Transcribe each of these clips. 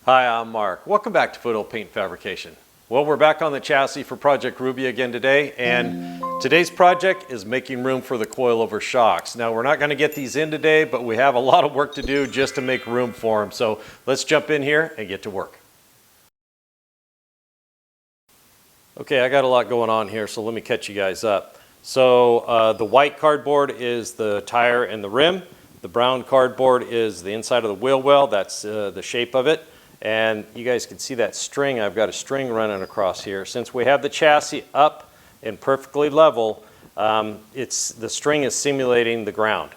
Hi, I'm Mark. Welcome back to Foothill Paint Fabrication. Well, we're back on the chassis for Project Ruby again today, and today's project is making room for the coil over shocks. Now, we're not going to get these in today, but we have a lot of work to do just to make room for them. So let's jump in here and get to work. Okay, I got a lot going on here, so let me catch you guys up. So the white cardboard is the tire and the rim. The brown cardboard is the inside of the wheel well. That's the shape of it. And you guys can see that string. I've got a string running across here. Since we have the chassis up and perfectly level, the string is simulating the ground.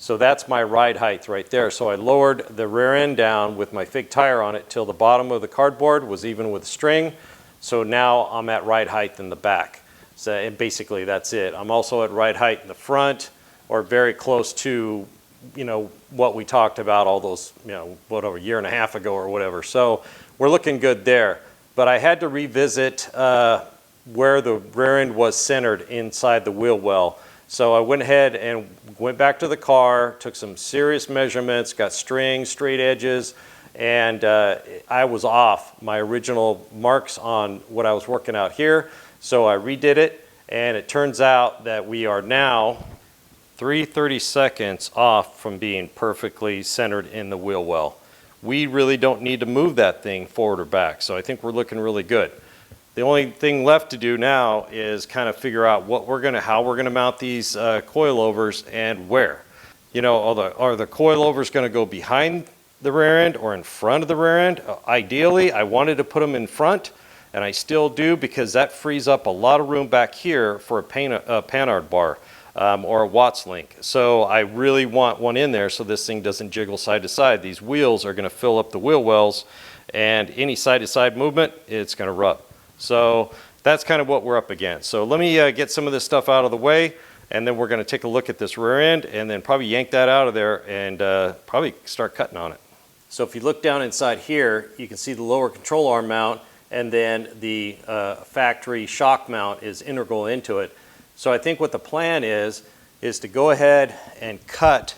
So that's my ride height right there. So I lowered the rear end down with my fake tire on it till the bottom of the cardboard was even with the string. So now I'm at ride height in the back. So and basically that's it. I'm also at ride height in the front, or very close to, you know, what we talked about all those, you know, whatever, a year and a half ago or whatever. So we're looking good there. But I had to revisit where the rear end was centered inside the wheel well. So I went ahead and went back to the car, took some serious measurements, got string, straight edges, and I was off my original marks on what I was working out here. So I redid it, and it turns out that we are now 3/32 off from being perfectly centered in the wheel well. We really don't need to move that thing forward or back, so I think we're looking really good. The only thing left to do now is kind of figure out how we're gonna mount these coilovers and where. You know, are the coilovers gonna go behind the rear end or in front of the rear end? Ideally, I wanted to put them in front, and I still do, because that frees up a lot of room back here for a Panhard bar. Or a Watts link. So I really want one in there so this thing doesn't jiggle side to side. These wheels are going to fill up the wheel wells, and any side to side movement, it's going to rub. So that's kind of what we're up against. So let me get some of this stuff out of the way, and then we're going to take a look at this rear end and then probably yank that out of there and probably start cutting on it. So if you look down inside here, you can see the lower control arm mount, and then the factory shock mount is integral into it. So I think what the plan is to go ahead and cut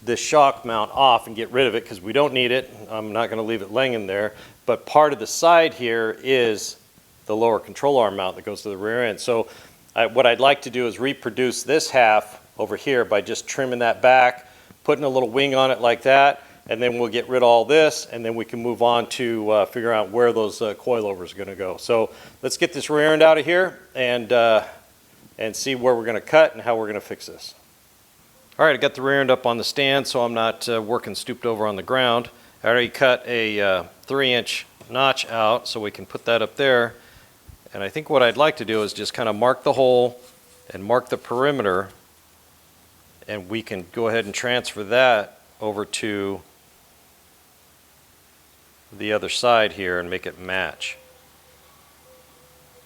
this shock mount off and get rid of it, because we don't need it. I'm not going to leave it laying in there. But part of the side here is the lower control arm mount that goes to the rear end. So what I'd like to do is reproduce this half over here by just trimming that back, putting a little wing on it like that, and then we'll get rid of all this, and then we can move on to figure out where those coilovers are going to go. So let's get this rear end out of here and see where we're going to cut and how we're going to fix this. All right, I got the rear end up on the stand so I'm not working stooped over on the ground. I already cut a 3-inch notch out so we can put that up there. And I think what I'd like to do is just kind of mark the hole and mark the perimeter, and we can go ahead and transfer that over to the other side here and make it match.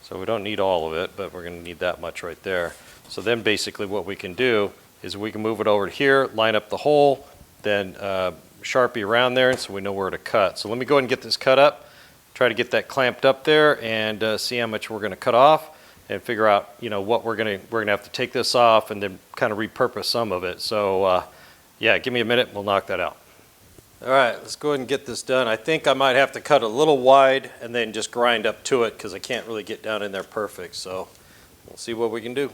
So we don't need all of it, but we're going to need that much right there. So then basically what we can do is we can move it over to here, line up the hole, then Sharpie around there so we know where to cut. So let me go ahead and get this cut up, try to get that clamped up there, and see how much we're going to cut off, and figure out, you know, what we're going to have to take this off and then kind of repurpose some of it. So yeah, give me a minute, we'll knock that out. All right, let's go ahead and get this done. I think I might have to cut a little wide and then just grind up to it, because I can't really get down in there perfect. So we'll see what we can do.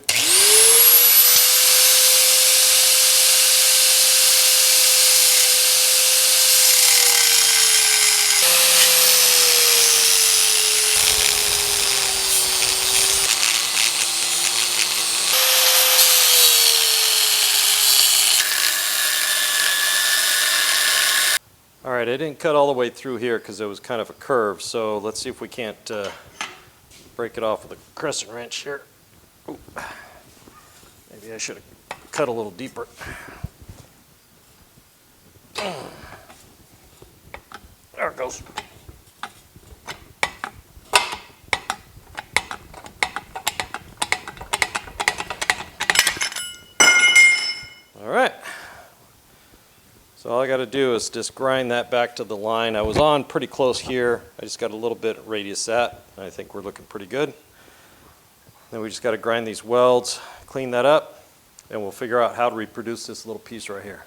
All right, I didn't cut all the way through here because it was kind of a curve, so let's see if we can't break it off with a crescent wrench here. Ooh. Maybe I should have cut a little deeper. There it goes. All right. So all I got to do is just grind that back to the line. I was on pretty close here. I just got a little bit of radius at. I think we're looking pretty good. Then we just got to grind these welds, clean that up, and we'll figure out how to reproduce this little piece right here.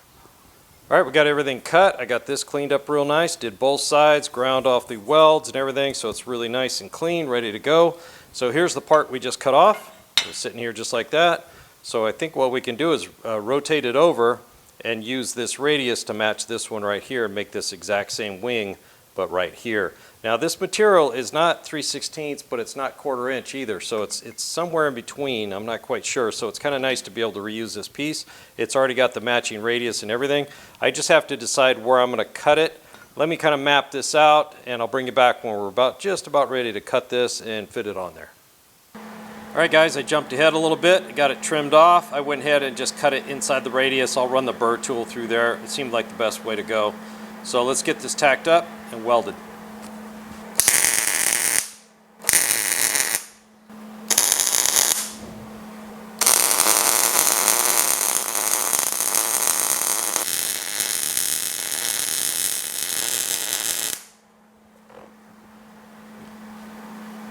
All right, we got everything cut. I got this cleaned up real nice, did both sides, ground off the welds and everything, so it's really nice and clean, ready to go. So here's the part we just cut off. It's sitting here just like that. So I think what we can do is rotate it over and use this radius to match this one right here and make this exact same wing, but right here. Now this material is not 3/16, but it's not 1/4 inch either, so it's somewhere in between. I'm not quite sure, so it's kind of nice to be able to reuse this piece. It's already got the matching radius and everything. I just have to decide where I'm going to cut it. Let me kind of map this out, and I'll bring you back when we're just about ready to cut this and fit it on there. All right guys, I jumped ahead a little bit. I got it trimmed off. I went ahead and just cut it inside the radius. I'll run the burr tool through there. It seemed like the best way to go. So let's get this tacked up and welded.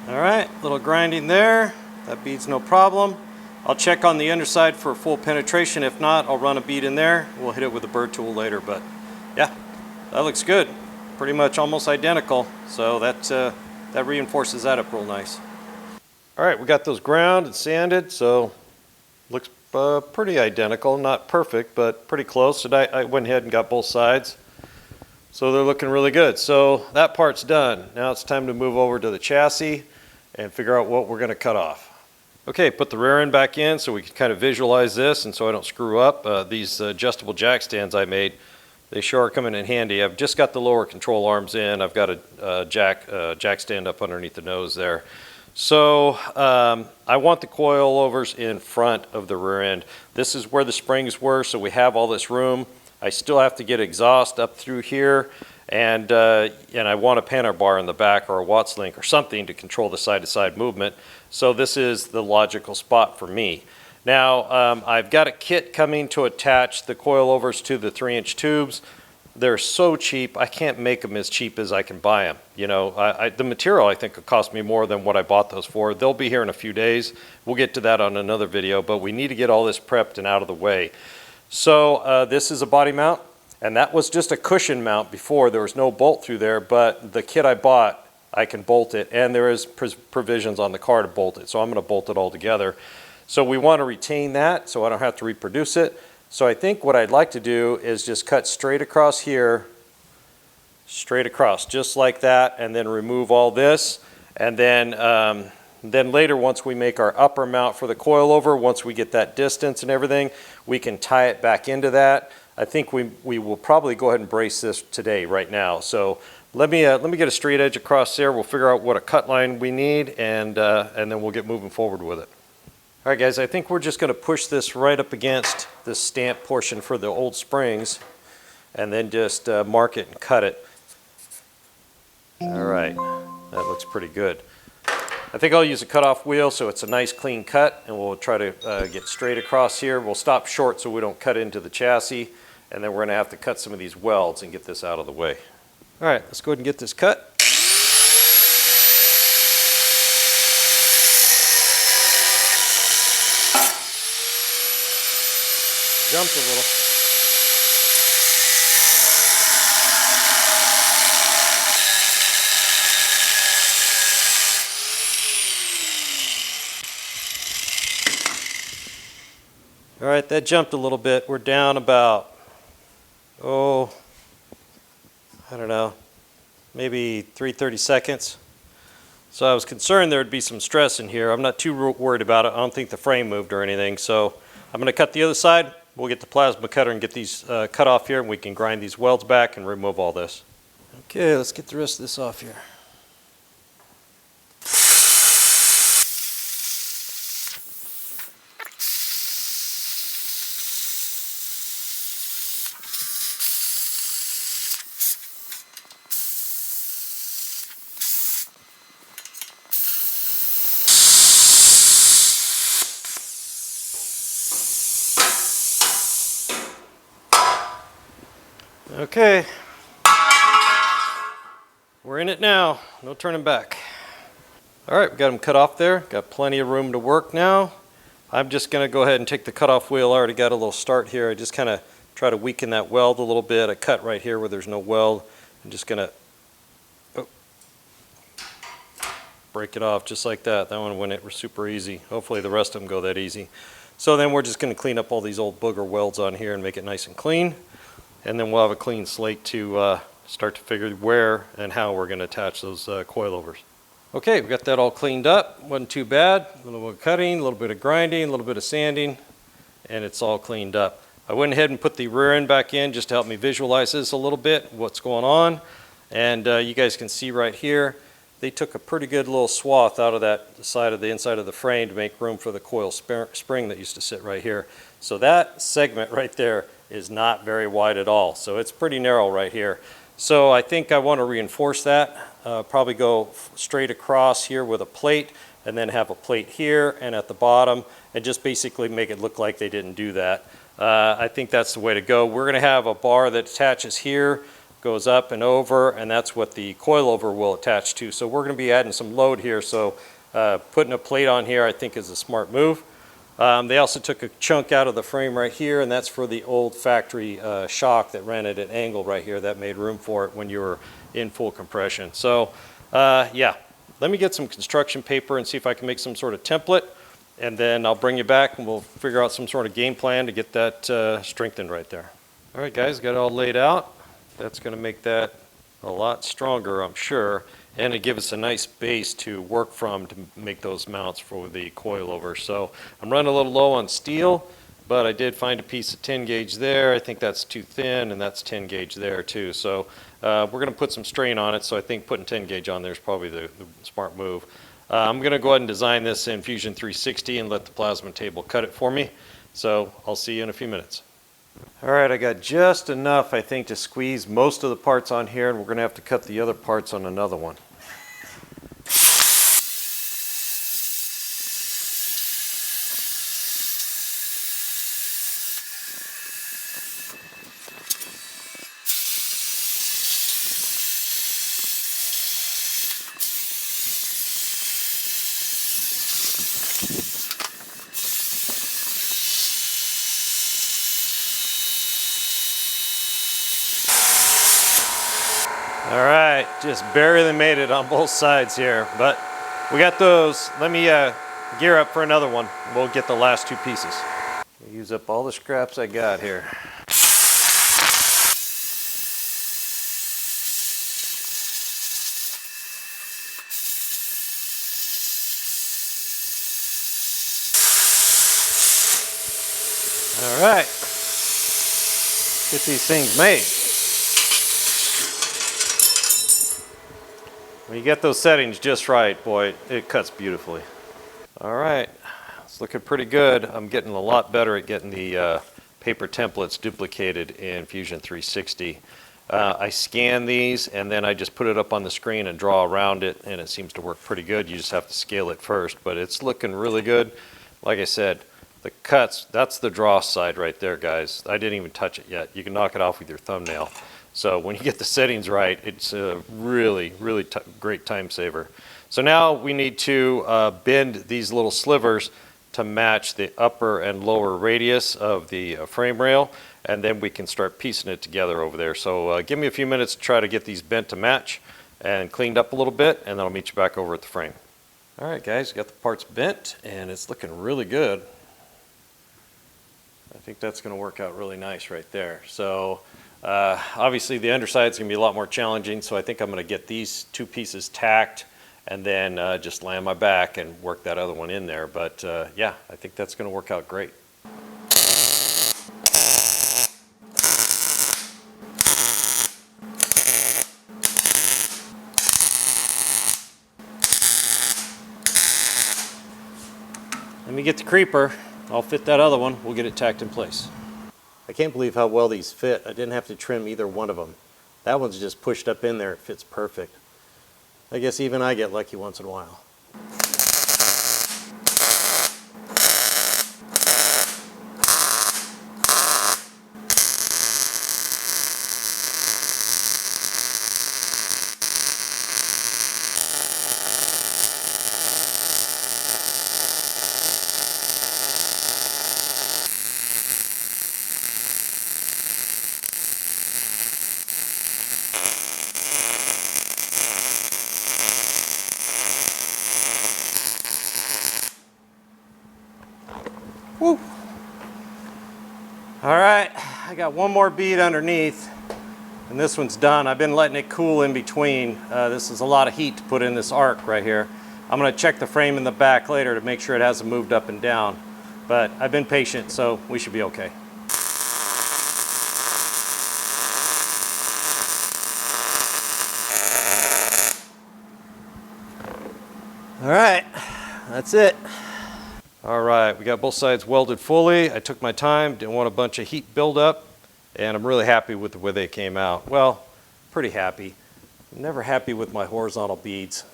All right, little grinding there. That bead's no problem. I'll check on the underside for full penetration. If not, I'll run a bead in there. We'll hit it with a burr tool later, but yeah, that looks good. Pretty much almost identical. So that reinforces that up real nice. All right, we got those ground and sanded, so looks pretty identical. Not perfect, but pretty close. And I went ahead and got both sides. So they're looking really good. So that part's done. Now it's time to move over to the chassis and figure out what we're going to cut off. Okay, put the rear end back in so we can kind of visualize this and so I don't screw up. These adjustable jack stands I made, they sure are coming in handy. I've just got the lower control arms in. I've got a jack stand up underneath the nose there. So I want the coilovers in front of the rear end. This is where the springs were, so we have all this room. I still have to get exhaust up through here, and I want a panner bar in the back or a Watts link or something to control the side-to-side movement. So this is the logical spot for me. Now I've got a kit coming to attach the coilovers to the 3-inch tubes. They're so cheap, I can't make them as cheap as I can buy them. You know, the material I think will cost me more than what I bought those for. They'll be here in a few days. We'll get to that on another video, but we need to get all this prepped and out of the way. So this is a body mount, and that was just a cushion mount before. There was no bolt through there, but the kit I bought, I can bolt it, and there is provisions on the car to bolt it, so I'm going to bolt it all together. So we want to retain that so I don't have to reproduce it. So I think what I'd like to do is just cut straight across here, straight across, just like that, and then remove all this. And then later, once we make our upper mount for the coilover, once we get that distance and everything, we can tie it back into that. I think we will probably go ahead and brace this today, right now. So let me get a straight edge across there. We'll figure out what a cut line we need, and then we'll get moving forward with it. All right, guys, I think we're just going to push this right up against the stamp portion for the old springs, and then just mark it and cut it. All right, that looks pretty good. I think I'll use a cutoff wheel so it's a nice clean cut, and we'll try to get straight across here. We'll stop short so we don't cut into the chassis, and then we're going to have to cut some of these welds and get this out of the way. All right, let's go ahead and get this cut. Jumped a little. All right, that jumped a little bit. We're down about, I don't know, maybe 3/30 seconds. So I was concerned there would be some stress in here. I'm not too worried about it. I don't think the frame moved or anything. So I'm going to cut the other side. We'll get the plasma cutter and get these cut off here, and we can grind these welds back and remove all this. Okay, let's get the rest of this off here. Okay, we're in it now, no turning back. All right, we got them cut off there, got plenty of room to work now. I'm just gonna go ahead and take the cutoff wheel. I already got a little start here. I just kind of try to weaken that weld a little bit. I cut right here where there's no weld. I'm just going to break it off just like that. That one went super easy. Hopefully the rest of them go that easy. So then we're just going to clean up all these old booger welds on here and make it nice and clean. And then we'll have a clean slate to start to figure where and how we're going to attach those coilovers. Okay, we got that all cleaned up. Wasn't too bad. A little bit of cutting, a little bit of grinding, a little bit of sanding, and it's all cleaned up. I went ahead and put the rear end back in just to help me visualize this a little bit, what's going on. And you guys can see right here, they took a pretty good little swath out of that side of the inside of the frame to make room for the coil spring that used to sit right here. So that segment right there is not very wide at all. So it's pretty narrow right here. So I think I want to reinforce that. Probably go straight across here with a plate and then have a plate here and at the bottom and just basically make it look like they didn't do that. I think that's the way to go. We're going to have a bar that attaches here, goes up and over, and that's what the coilover will attach to. So we're going to be adding some load here, so putting a plate on here I think is a smart move. They also took a chunk out of the frame right here, and that's for the old factory shock that ran at an angle right here. That made room for it when you were in full compression. So yeah, let me get some construction paper and see if I can make some sort of template, and then I'll bring you back and we'll figure out some sort of game plan to get that strengthened right there. All right guys, got it all laid out. That's going to make that a lot stronger, I'm sure, and it gives us a nice base to work from to make those mounts for the coilover. So I'm running a little low on steel, but I did find a piece of 10 gauge there. I think that's too thin, and that's 10 gauge there too. So we're going to put some strain on it, so I think putting 10 gauge on there is probably the smart move. I'm going to go ahead and design this in Fusion 360 and let the plasma table cut it for me. So I'll see you in a few minutes. All right, I got just enough, I think, to squeeze most of the parts on here, and we're going to have to cut the other parts on another one. All right, just barely made it on both sides here, but we got those. Let me gear up for another one. We'll get the last two pieces. Use up all the scraps I got here. All right, get these things made. When you get those settings just right, boy, it cuts beautifully. All right, it's looking pretty good. I'm getting a lot better at getting the paper templates duplicated in Fusion 360. I scan these and then I just put it up on the screen and draw around it, and it seems to work pretty good. You just have to scale it first, but it's looking really good. Like I said, the cuts, that's the draw side right there, guys. I didn't even touch it yet. You can knock it off with your thumbnail. So when you get the settings right, it's a really, really great time saver. So now we need to bend these little slivers to match the upper and lower radius of the frame rail, and then we can start piecing it together over there. So give me a few minutes to try to get these bent to match and cleaned up a little bit, and then I'll meet you back over at the frame. All right, guys, got the parts bent, and it's looking really good. I think that's going to work out really nice right there. So obviously the underside is going to be a lot more challenging, so I think I'm going to get these two pieces tacked and then just land my back and work that other one in there. But yeah, I think that's going to work out great. Let me get the creeper. I'll fit that other one. We'll get it tacked in place. I can't believe how well these fit. I didn't have to trim either one of them. That one's just pushed up in there. It fits perfect. I guess even I get lucky once in a while. Woo. All right, I got one more bead underneath, and this one's done. I've been letting it cool in between. This is a lot of heat to put in this arc right here. I'm gonna check the frame in the back later to make sure it hasn't moved up and down. But I've been patient, so we should be okay. All right, that's it. All right, we got both sides welded fully. I took my time, didn't want a bunch of heat buildup, and I'm really happy with the way they came out. Well, pretty happy. I'm never happy with my horizontal beads.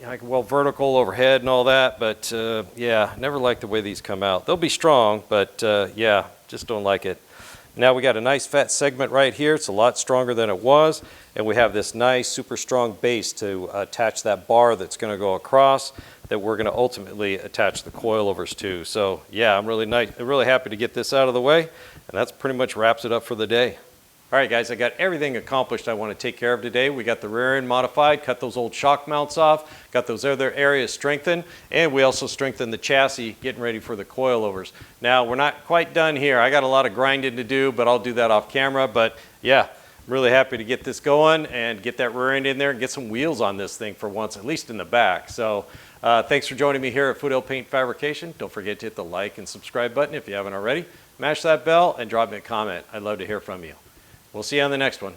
I can weld vertical overhead and all that, but yeah, never like the way these come out. They'll be strong, but yeah, just don't like it. Now we got a nice fat segment right here. It's a lot stronger than it was. And we have this nice, super strong base to attach that bar that's gonna go across that we're gonna ultimately attach the coilovers to. So yeah, I'm really happy to get this out of the way. And that's pretty much wraps it up for the day. All right, guys, I got everything accomplished I want to take care of today. We got the rear end modified, cut those old shock mounts off, got those other areas strengthened, and we also strengthened the chassis, getting ready for the coilovers. Now, we're not quite done here. I got a lot of grinding to do, but I'll do that off camera. But yeah, I'm really happy to get this going and get that rear end in there and get some wheels on this thing for once, at least in the back. So thanks for joining me here at Foothill Paint Fabrication. Don't forget to hit the like and subscribe button if you haven't already. Mash that bell and drop me a comment. I'd love to hear from you. We'll see you on the next one.